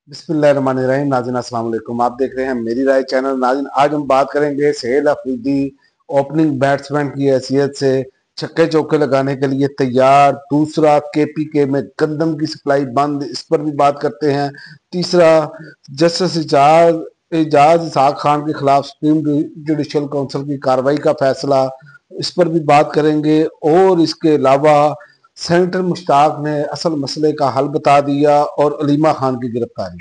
बिस्मिल्लाहिर्रहमानिर्रहीम। नाज़रीन अस्सलाम वालेकुम। आप देख रहे हैं मेरी राय चैनल। नाज़रीन आज हम बात करेंगे सोहेल अफरीदी ओपनिंग बैट्समैन की हैसियत से छक्के चौके लगाने के लिए तैयार। दूसरा, केपीके में गंदम की सप्लाई बंद, इस पर भी बात करते हैं। तीसरा, जस्टिस एजाज इसहाक खान के खिलाफ सुप्रीम जुडिशल काउंसिल की कार्रवाई का फैसला, इस पर भी बात करेंगे। और इसके अलावा सेनेटर मुश्ताक ने असल मसले का हल बता दिया और अलीमा खान की गिरफ्तारी,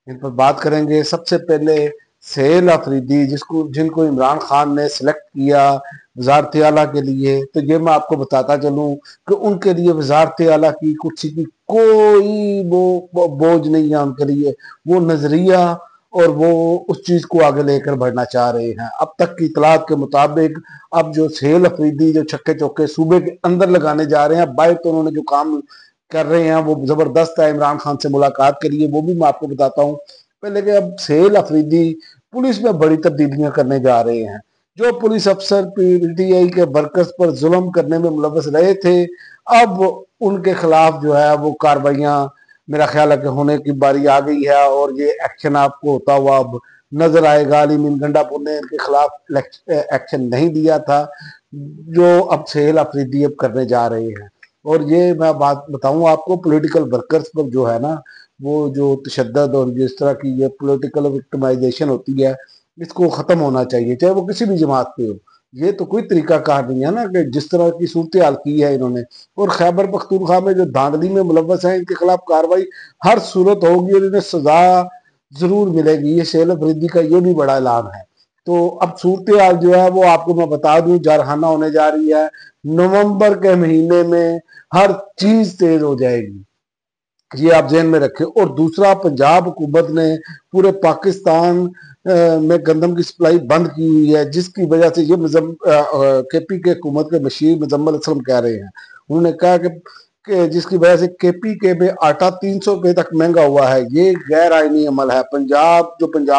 इन पर बात करेंगे। सबसे पहले सोहेल अफरीदी जिनको इमरान खान ने सिलेक्ट किया वजारत आला के लिए, तो ये मैं आपको बताता चलूं कि उनके लिए वजारत आला की कुर्सी की कोई वो बोझ नहीं है उनके लिए। वो नजरिया और वो उस चीज को आगे लेकर बढ़ना चाह रहे हैं। अब तक की इतलात के मुताबिक अब जो सोहेल अफरीदी जो छक्के चौके सूबे के अंदर लगाने जा रहे हैं, बाहर तो उन्होंने जो काम कर रहे हैं वो जबरदस्त है। इमरान खान से मुलाकात के लिए, वो भी मैं आपको बताता हूँ। पहले कि अब सोहेल अफरीदी पुलिस में बड़ी तब्दीलियां करने जा रहे हैं। जो पुलिस अफसर पीटीआई के वर्कर्स पर जुल्म करने में मुलव्वस रहे थे, अब उनके खिलाफ जो है वो कार्रवाइयां, मेरा ख्याल है कि होने की बारी आ गई है और ये एक्शन आपको होता हुआ अब नजर आएगा। अली मीन गंडापुर ने इनके खिलाफ एक्शन नहीं दिया था, जो अब सोहेल अफरीदी अब करने जा रहे हैं। और ये मैं बात बताऊं आपको, पॉलिटिकल वर्कर्स पर जो है ना, वो जो तशद्दुद और जिस तरह की ये पॉलिटिकल विक्टिमाइजेशन होती है, इसको खत्म होना चाहिए, चाहे वो किसी भी जमात पे हो। ये तो कोई तरीका कार नहीं है ना कि जिस तरह की सूरत हाल की है इन्होंने। और खैबर पख्तूनख्वा में जो धांधली में मुलव्वस है, इनके खिलाफ कार्रवाई हर सूरत होगी और इन्हें सजा जरूर मिलेगी। ये सोहेल अफरीदी का ये भी बड़ा ऐलान है। तो अब सूरत हाल जो है वो आपको मैं बता दूं, जारहाना होने जा रही है। नवंबर के महीने में हर चीज तेज हो जाएगी, ये आप जहन में रखें। और दूसरा, पंजाब हुकूमत ने पूरे पाकिस्तान में गंदम की सप्लाई बंद की हुई है, जिसकी वजह से ये केपी के हुकूमत के मशीर मुजम्मल असलम कह रहे हैं। उन्होंने कहा कि जिसकी वजह से केपी के में आटा 300 रुपये तक महंगा हुआ है। ये गैर आईनी अमल है पंजाब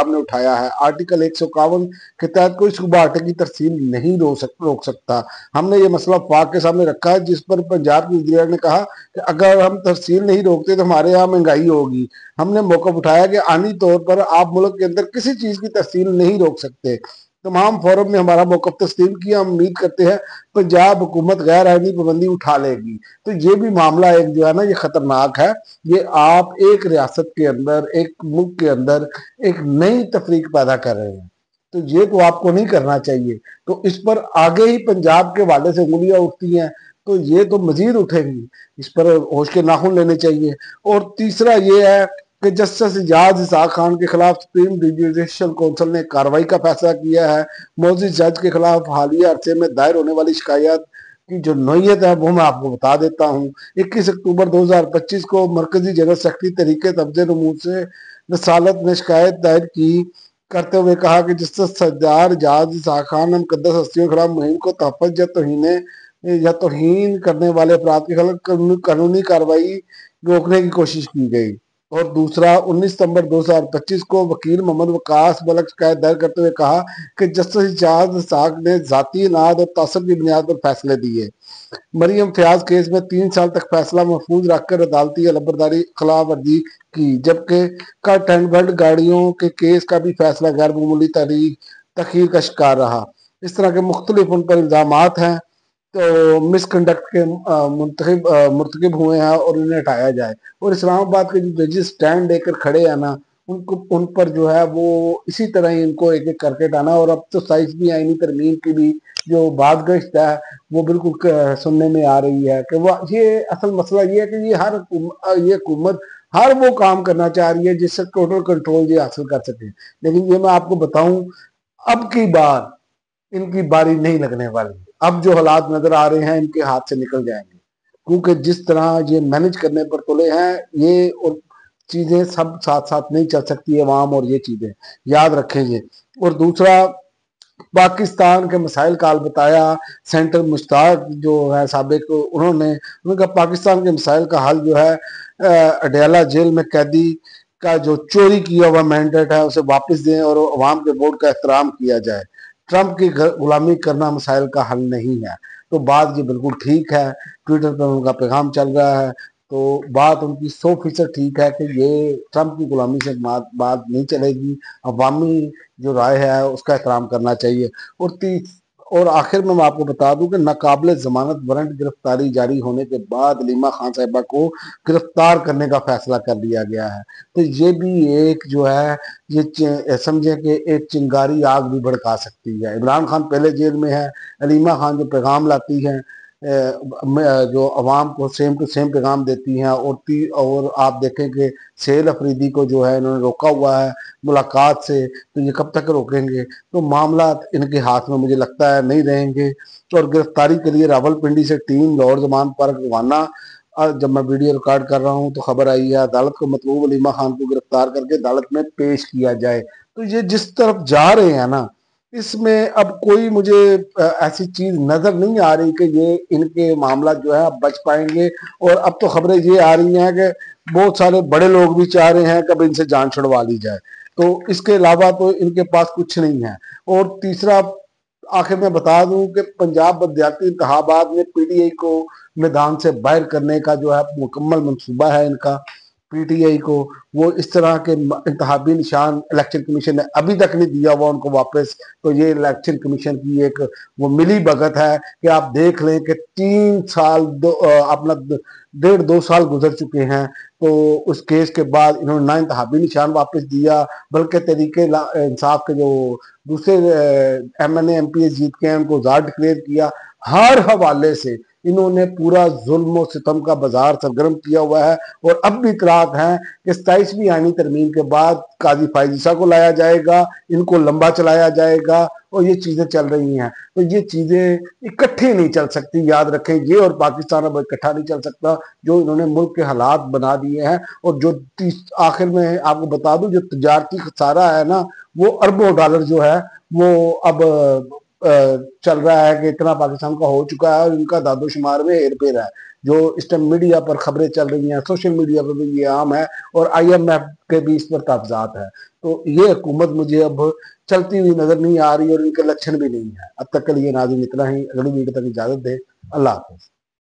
ने उठाया है। आर्टिकल 151 के तहत कोई सूबा आटे की तरसील नहीं रोक सकता। हमने ये मसला फाक के सामने रखा है, जिस पर पंजाब की वज़ीर ने कहा कि अगर हम तरसील नहीं रोकते तो हमारे यहाँ महंगाई होगी। हमने मौका उठाया कि आनी तौर पर आप मुल्क के अंदर किसी चीज की तरसील नहीं रोक सकते। तमाम फोरम में हमारा मौकफ तस्लीम किया। हम उम्मीद करते हैं पंजाब हुकूमत गैर आईनी पाबंदी उठा लेगी। तो ये भी मामला एक जो है ना, ये खतरनाक है। ये आप एक रियासत के अंदर, एक मुल्क के अंदर एक नई तफरीक पैदा कर रहे हैं, तो ये तो आपको नहीं करना चाहिए। तो इस पर आगे ही पंजाब के वाले से उंगलियां उठती हैं, तो ये तो मजीद उठेंगी। इस पर होश के नाखून लेने चाहिए। और तीसरा ये है कि जस्टिस एजाज इसहाक खान के खिलाफ सुप्रीम जुडिशल काउंसिल ने कार्रवाई का फैसला किया है। मोअज़्ज़िज़ जज के खिलाफ हालिया अरसे में दायर होने वाली शिकायत की जो नोयत है वो मैं आपको बता देता हूँ। 21 अक्टूबर 2025 को मरकजी जनरल सेक्रेटरी तरीके तब्जे नमूद से रसालत ने शिकायत दायर की, करते हुए कहा कि जस्टिस सज्जाद एजाज इसहाक खान ने मुकद्दस हस्तियों के खिलाफ मुहिम को तहफ़्फ़ुज़ या तौहीन करने वाले अपराध के खिलाफ कानूनी कार्रवाई रोकने की कोशिश की गई। और दूसरा, 19 सितंबर 2025 को वकील मोहम्मद वकास बलक शिकायत दायर करते हुए कहा कि जस्टिस एजाज इसहाक ने जाती इनाद और तासब की बुनियाद पर फैसले दिए। मरियम फयाज केस में 3 साल तक फैसला महफूज रखकर अदालती अलबरदारी खिलाफ वर्जी की, जबकि कट एंड बर्ड गाड़ियों के केस का भी फैसला गैर मामूली तखीर का शिकार रहा। इस तरह के मुख्तलिफ उन पर इल्जाम हैं, तो मिसकंडक्ट के मुर्तकिब हुए हैं और इन्हें हटाया जाए। और इस्लामाबाद के जो जजेस स्टैंड लेकर खड़े हैं ना, उनको उन पर जो है वो इसी तरह ही इनको एक एक करके हटाना। और अब तो साइज भी आईनी तरमीम की भी जो बात गश्त है वो बिल्कुल सुनने में आ रही है कि वो ये असल मसला ये है कि ये हुकूमत हर वो काम करना चाह रही है जिससे टोटल कंट्रोल ये हासिल कर सके। लेकिन ये मैं आपको बताऊं, अब की बार इनकी बारी नहीं लगने वाली। अब जो हालात नजर आ रहे हैं इनके हाथ से निकल जाएंगे, क्योंकि जिस तरह ये मैनेज करने पर तुले हैं, ये और चीजें सब साथ साथ नहीं चल सकती है अवाम, और ये चीजें याद रखेंगे। और दूसरा, पाकिस्तान के मसाइल का हल बताया सेंटर मुश्ताक जो है साबिक, उनका पाकिस्तान के मसाइल का हल जो है अडयाला जेल में कैदी का जो चोरी किया हुआ मैंडेट है उसे वापस दें और अवाम के वोट का एहतराम किया जाए। ट्रंप की गुलामी करना मसाइल का हल नहीं है। तो बात ये बिल्कुल ठीक है। ट्विटर पर उनका पैगाम चल रहा है। تو بات ان کی 100% ٹھیک ہے کہ یہ ٹرمپ کی غلامی سے بات نہیں چلے گی، عوامی جو رائے ہے اس کا احترام کرنا چاہیے۔ اور آخر میں آپ کو بتا دوں کہ ناقابل ضمانت وارنٹ گرفتاری جاری ہونے کے بعد علیمہ خان صاحبہ کو گرفتار کرنے کا فیصلہ کر لیا گیا ہے۔ تو یہ بھی ایک جو ہے یہ سمجھیں کہ ایک چنگاری آگ بھی بھڑکا سکتی ہے۔ عمران خان پہلے جیل میں ہے، علیمہ خان جو پیغام لاتی ہیں جو عوام کو سیم ٹو سیم پیغام دیتی ہیں، اور آپ دیکھیں کہ سہیل افریدی کو جو ہے انہوں نے روکا ہوا ہے ملاقات سے، تو یہ کب تک روکیں گے؟ تو معاملات ان کے ہاتھ میں مجھے لگتا ہے نہیں رہیں گے۔ اور گرفتاری کے لیے راولپنڈی سے ٹیم لاہور زمان پر روانہ۔ جب میں ویڈیو ریکارڈ کر رہا ہوں تو خبر آئی ہے عدالت کو مطلوب علیمہ خان کو گرفتار کر کے عدالت میں پیش کیا جائے۔ تو یہ جس طرف جا رہے ہیں نا، اس میں اب کوئی مجھے ایسی چیز نظر نہیں آ رہی کہ یہ ان کے معاملات جو ہے اب بچ پائیں گے۔ اور اب تو خبریں یہ آ رہی ہیں کہ بہت سارے بڑے لوگ بھی چاہ رہے ہیں کہ اب ان سے جان چھڑوا لی جائے۔ تو اس کے علاوہ تو ان کے پاس کچھ نہیں ہے۔ اور تیسرا آخر میں بتا دوں کہ پنجاب بلدیاتی انتخابات میں پی ٹی آئی کو میدان سے باہر کرنے کا جو ہے مکمل منصوبہ ہے ان کا۔ پی ٹی آئی کو وہ اس طرح کے انتخابی نشان الیکشن کمیشن نے ابھی تک نہیں دیا ہوا ان کو واپس۔ تو یہ الیکشن کمیشن کی ایک وہ ملی بھگت ہے کہ آپ دیکھ لیں کہ 3 سال اپنا 1.5-2 سال گزر چکے ہیں، تو اس کیس کے بعد انہوں نے نہ انتخابی نشان واپس دیا، بلکہ تحریک انصاف کے جو دوسرے M N A M P جیت کے ہیں ان کو زار ڈکلیئر کیا۔ ہر حوالے سے انہوں نے پورا ظلم و ستم کا بازار سرگرم کیا ہوا ہے۔ اور اب بھی اطلاعات ہیں کہ 27ویں آئینی ترمیم کے بعد قاضی فائز عیسیٰ کو لایا جائے گا، ان کو لمبا چلایا جائے گا، اور یہ چیزیں چل رہی ہیں۔ تو یہ چیزیں اکٹھی نہیں چل سکتی، یاد رکھیں، یہ اور پاکستان اب اکٹھا نہیں چل سکتا۔ جو انہوں نے ملک کے حالات بنا دیے ہیں، اور جو آخر میں آپ کو بتا دوں جو تجارتی خسارہ ہے نا، وہ اربوں ڈالر جو ہے وہ اب چل رہا ہے کہ اتنا پاکستان کا ہو چکا ہے، اور ان کا داد و شمار میں ہیر پھیر ہے۔ جو اس ٹائم میڈیا پر خبریں چل رہی ہیں، سوشل میڈیا پر بھی یہ عام ہے، اور آئی ایم ایف کے بھی اس پر تحفظات ہے۔ تو یہ حکومت مجھے اب چلتی ہوئی نظر نہیں آ رہی، اور ان کے لچھن بھی نہیں ہے۔ اب تک کے لیے ناظرین اتنا ہی، اگلی ویڈیو تک اجازت دیں، اللہ حافظ۔